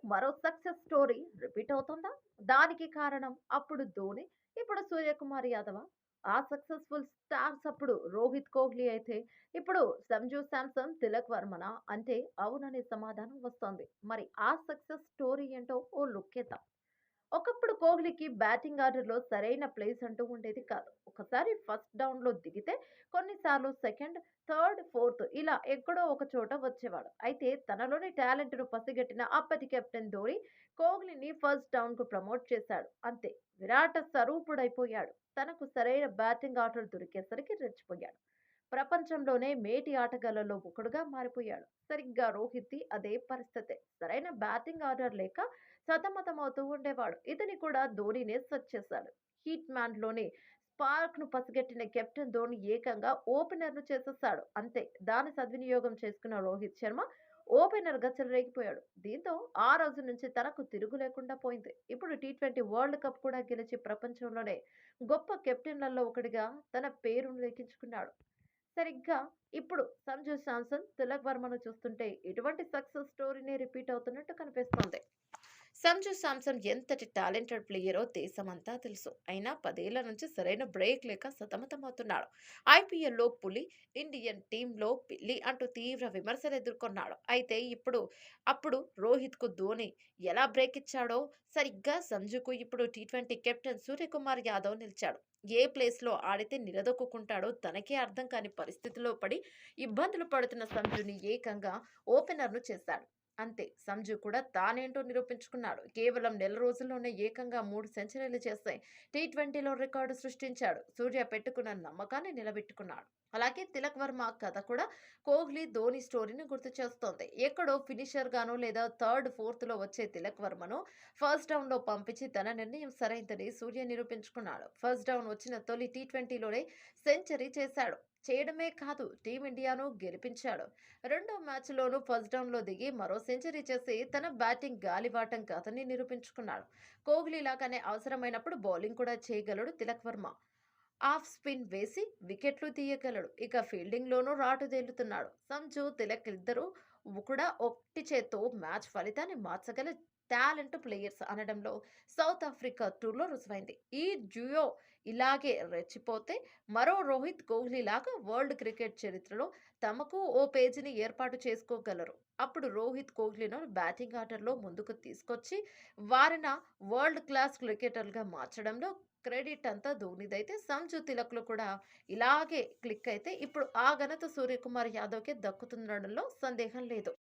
మరో success story repeat అవుతుందా? దానికి కారణం అప్పుడు ధోని, ఇప్పుడు సూర్యకుమార్ యాదవ. ఆ సక్సెస్ఫుల్ స్టార్స్ అప్పుడు రోహిత్ కోహ్లీ అయితే, ఇప్పుడు సంజు శాంసన్, తిలక్ వర్మనా అంటే అవుననే సమాధానం వస్తోంది. మరి ఆ సక్సెస్ స్టోరీ ఏంటో ఓ లుక్కేద్దాం. ఒకప్పుడు కోహ్లీకి బ్యాటింగ్ ఆర్డర్‌లో సరైన ప్లేస్ అంటూ ఉండేది కాదు. ఒకసారి ఫస్ట్ డౌన్‌లో దిగితే కొన్నిసార్లు సెకండ్, థర్డ్, ఫోర్త్ ఇలా ఎక్కడో ఒక చోట వచ్చేవాడు. అయితే తనలోని టాలెంట్‌ను పసిగట్టిన అప్పటి కెప్టెన్ ధోని కోహ్లీని ఫస్ట్ డౌన్‌కు ప్రమోట్ చేశాడు. అంతే విరాట స్వరూపుడైపోయాడు. తనకు సరైన బ్యాటింగ్ ఆర్డర్ దొరికేసరికి రెచ్చిపోయాడు. ప్రపంచంలోనే మేటి ఆటగాళ్లలో ఒకడుగా మారిపోయాడు. సరిగ్గా రోహిత్‌ది అదే పరిస్థితే. సరైన బ్యాటింగ్ ఆర్డర్ లేక సతమతమవుతూ ఉండేవాడు. ఇతని కూడా ధోనినే సెట్ చేశాడు. హీట్ మ్యాన్ లోని స్పార్క్ ను పసిగట్టిన కెప్టెన్ ధోని ఏకంగా ఓపెనర్ ను చేసేశాడు. అంతే దాని సద్వినియోగం చేసుకున్న రోహిత్ శర్మ ఓపెనర్ గా చెలరేగిపోయాడు. దీంతో ఆ రోజు నుంచి తనకు తిరుగు లేకుండా పోయింది. ఇప్పుడు టీ20 వరల్డ్ కప్ కూడా గెలిచి ప్రపంచంలోనే గొప్ప కెప్టెన్లలో ఒకడిగా తన పేరును లెక్కించుకున్నాడు. సరిగ్గా ఇప్పుడు సంజు శాంసన్, తిలక్ వర్మను చూస్తుంటే ఇటువంటి సక్సెస్ స్టోరీనే రిపీట్ అవుతున్నట్టు కనిపిస్తోంది. సంజు శాంసన్ ఎంతటి టాలెంటెడ్ ప్లేయరో దేశమంతా తెలుసు. అయినా 10 ఏళ్ల నుంచి సరైన బ్రేక్ లేక సతమతమవుతున్నాడు. ఐపీఎల్లో పులి, ఇండియన్ టీంలో పిల్లి అంటూ తీవ్ర విమర్శలు ఎదుర్కొన్నాడు. అయితే అప్పుడు రోహిత్‌కు ధోని ఎలా బ్రేక్ ఇచ్చాడో సరిగ్గా సంజుకు ఇప్పుడు టీ20 కెప్టెన్ సూర్యకుమార్ యాదవ్ నిలిచాడు. ఏ ప్లేస్‌లో ఆడితే నిలదొక్కుకుంటాడో తనకే అర్థం కాని పరిస్థితిలో పడి ఇబ్బందులు పడుతున్న సంజుని ఏకంగా ఓపెనర్‌ను చేశాడు. అంతే సంజు కూడా తానేంటో నిరూపించుకున్నాడు. కేవలం నెల రోజుల్లోనే ఏకంగా 3 సెంచరీలు చేస్తే టీ20లో రికార్డు సృష్టించాడు. సూర్య పెట్టుకున్న నమ్మకాన్ని నిలబెట్టుకున్నాడు. అలాగే తిలక్ వర్మ కథ కూడా కోహ్లీ, ధోని స్టోరీని గుర్తు చేస్తోంది. ఎక్కడో ఫినిషర్ గానో లేదా థర్డ్, ఫోర్త్ లో వచ్చే తిలక్ వర్మను ఫస్ట్ డౌన్ లో పంపించి తన నిర్ణయం సరైందని సూర్య నిరూపించుకున్నాడు. ఫస్ట్ డౌన్ వచ్చిన తొలి టీ20లోనే సెంచరీ చేశాడు. చేయడమే కాదు టీమిండియాను గెలిపించాడు. రెండో మ్యాచ్‌లోనూ ఫస్ట్ డౌన్‌లో దిగి మరో సెంచరీ చేసి తన బ్యాటింగ్ గాలివాటం కాదని నిరూపించుకున్నాడు. కోహ్లీ లాగానే అవసరమైనప్పుడు బౌలింగ్ కూడా చేయగలడు తిలక్ వర్మ. ఆఫ్ స్పిన్ వేసి వికెట్లు తీయగలడు. ఇక ఫీల్డింగ్‌లోనూ రాటుదేలుతున్నాడు. సంజు, తిలక్ ఇద్దరూ కూడా ఒంటి చేత్తో మ్యాచ్ ఫలితాన్ని మార్చగల టాలెంట్ ప్లేయర్స్ అనడంలో సౌత్ ఆఫ్రికా టూర్‌లో రుజువైంది. ఈ డ్యూయో ఇలాగే రెచ్చిపోతే మరో రోహిత్, కోహ్లీ లాగా వరల్డ్ క్రికెట్ చరిత్రలో తమకు ఓ పేజీని ఏర్పాటు చేసుకోగలరు. అప్పుడు రోహిత్, కోహ్లీను బ్యాటింగ్ ఆర్డర్‌లో ముందుకు తీసుకొచ్చి వారిన వరల్డ్ క్లాస్ క్రికెటర్‌లుగా మార్చడంలో క్రెడిట్ అంతా ధోనిదైతే సంజు, తిలక్‌లు కూడా ఇలాగే క్లిక్ అయితే ఇప్పుడు ఆ ఘనత సూర్యకుమార్ యాదవ్‌కే దక్కుతుందనడంలో సందేహం లేదు.